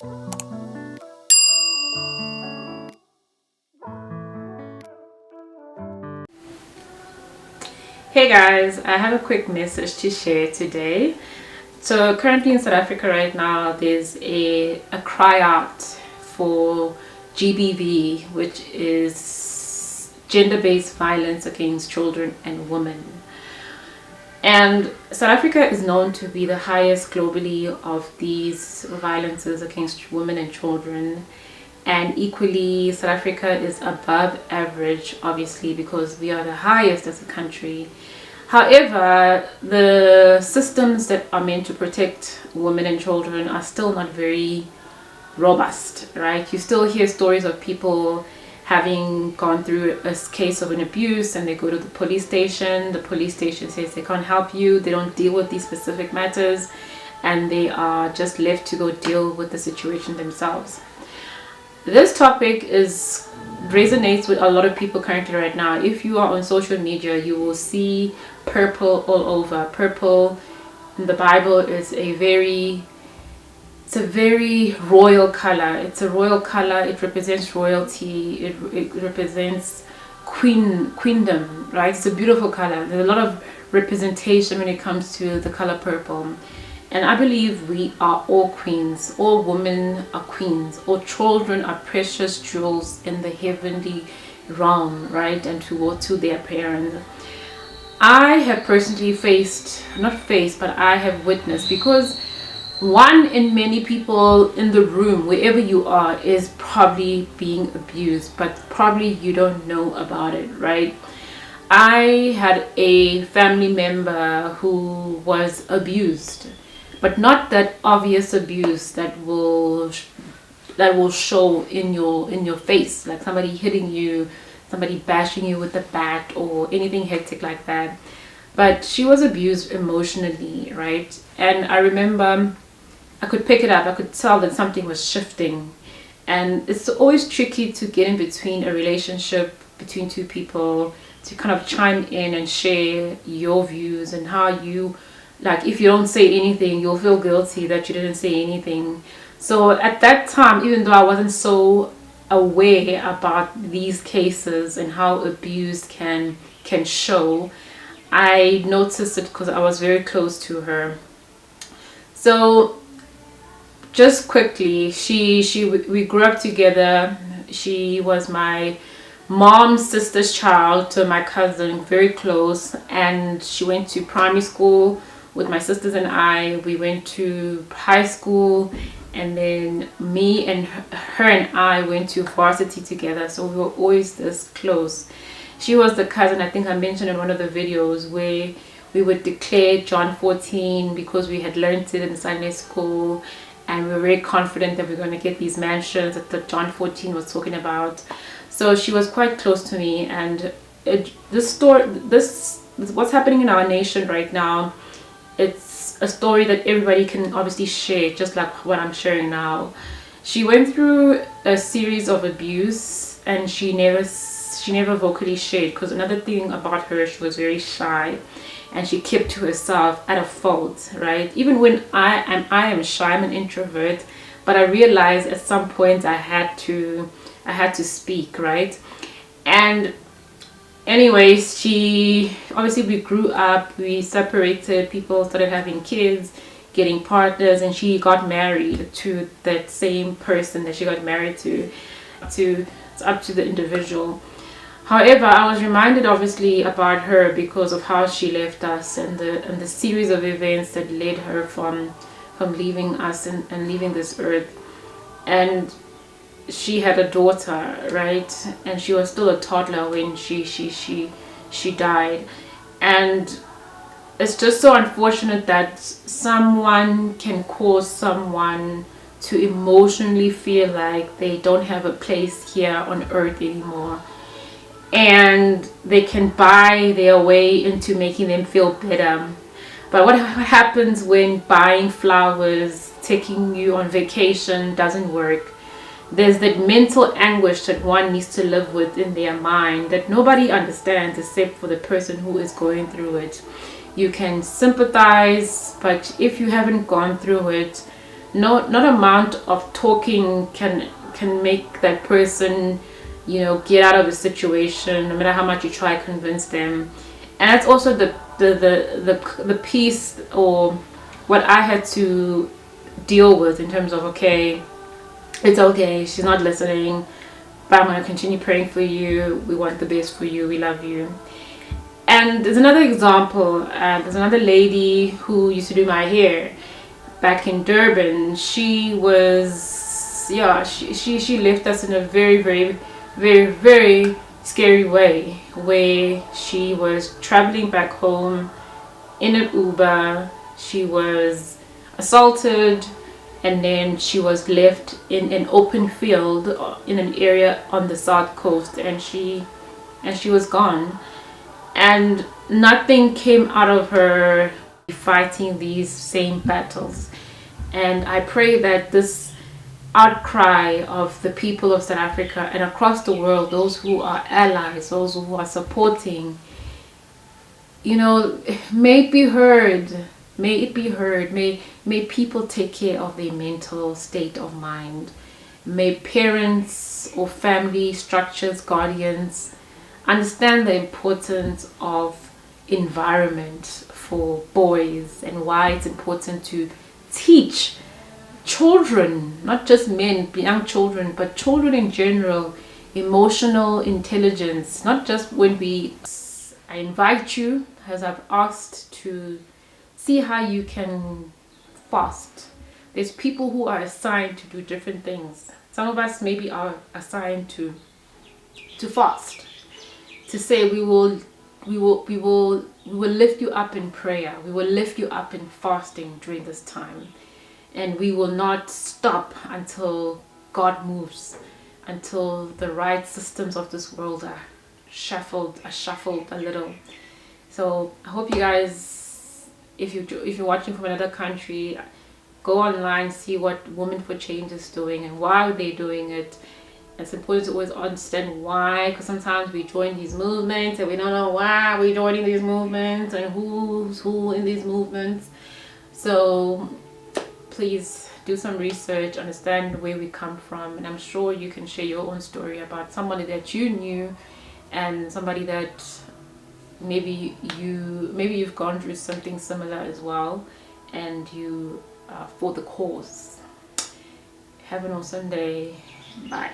Hey guys, I have a quick message to share today. So currently in South Africa right now, there's a cry out for GBV, which is gender-based violence against children and women. And South Africa is known to be the highest globally of these violences against women and children. And equally, South Africa is above average, obviously, because we are the highest as a country. However, the systems that are meant to protect women and children are still not very robust, right? You still hear stories of people having gone through a case of an abuse and they go to the police station says they can't help you, they don't deal with these specific matters, and they are just left to go deal with the situation themselves. This topic resonates with a lot of people currently right now. If you are on social media, you will see purple all over. Purple in the Bible is a very royal color. It's a royal color. It represents royalty. It represents queendom, right? It's a beautiful color. There's a lot of representation when it comes to the color purple. And I believe we are all queens. All women are queens. All children are precious jewels in the heavenly realm, right? And to their parents. I have personally I have witnessed, because one in many people in the room, wherever you are, is probably being abused, but probably you don't know about it, right? I had a family member who was abused, but not that obvious abuse that will show in your face, like somebody hitting you, somebody bashing you with a bat or anything hectic like that. But she was abused emotionally, right? And I remember I could pick it up. I could tell that something was shifting. And it's always tricky to get in between a relationship between two people, to kind of chime in and share your views and how you, like, if you don't say anything, you'll feel guilty that you didn't say anything. So at that time, even though I wasn't so aware about these cases and how abuse can show, I noticed it because I was very close to her. So just quickly, we grew up together. She was my mom's sister's child to my cousin, very close, and she went to primary school with my sisters and I. We went to high school, and then me and her and I went to varsity together, so we were always this close. She was the cousin, I think I mentioned in one of the videos, where we would declare John 14 because we had learned it in Sunday school, and we were very confident that we were going to get these mansions that the John 14 was talking about. So she was quite close to me, and what's happening in our nation right now, it's a story that everybody can obviously share, just like what I'm sharing now. She went through a series of abuse, and she never vocally shared, because another thing about her, she was very shy, and she kept to herself at a fault, right? Even when I am shy, I'm an introvert, but I realized at some point I had to speak, right? And anyways, we grew up, we separated, people started having kids, getting partners, and she got married to that same person that she got married to. It's up to the individual. However, I was reminded obviously about her because of how she left us, and the series of events that led her from leaving us and leaving this earth. And she had a daughter, right? And she was still a toddler when she died. And it's just so unfortunate that someone can cause someone to emotionally feel like they don't have a place here on earth anymore, and they can buy their way into making them feel better. But what happens when buying flowers, taking you on vacation doesn't work? There's that mental anguish that one needs to live with in their mind that nobody understands except for the person who is going through it. You can sympathize, but if you haven't gone through it, not amount of talking can make that person, you know, get out of the situation, no matter how much you try to convince them. And that's also the piece, or what I had to deal with, in terms of, okay, it's okay, she's not listening, but I'm going to continue praying for you. We want the best for you. We love you. And there's another example. There's another lady who used to do my hair back in Durban. She was, yeah, she left us in a very, very, very, very scary way, where she was traveling back home in an Uber. She was assaulted, and then she was left in an open field in an area on the south coast, and she was gone, and nothing came out of her fighting these same battles. And I pray that this outcry of the people of South Africa and across the world, those who are allies, those who are supporting, you know, may it be heard. May it be heard. May people take care of their mental state of mind. May parents or family structures, guardians, understand the importance of environment for boys, and why it's important to teach children, not just men, young children, but children in general, emotional intelligence. Not just when I invite you, as I've asked, to see how you can fast. There's people who are assigned to do different things. Some of us maybe are assigned to fast, to say we will lift you up in prayer, we will lift you up in fasting during this time, and we will not stop until God moves, until the right systems of this world are shuffled a little. So I hope you guys, if you're watching from another country, go online, see what Women for Change is doing and why they're doing it. It's important to always understand why, because sometimes we join these movements and we don't know why we're joining these movements and who's who in these movements. So please do some research, understand where we come from, and I'm sure you can share your own story about somebody that you knew, and somebody that maybe you've gone through something similar as well, and you for the cause. Have an awesome day. Bye.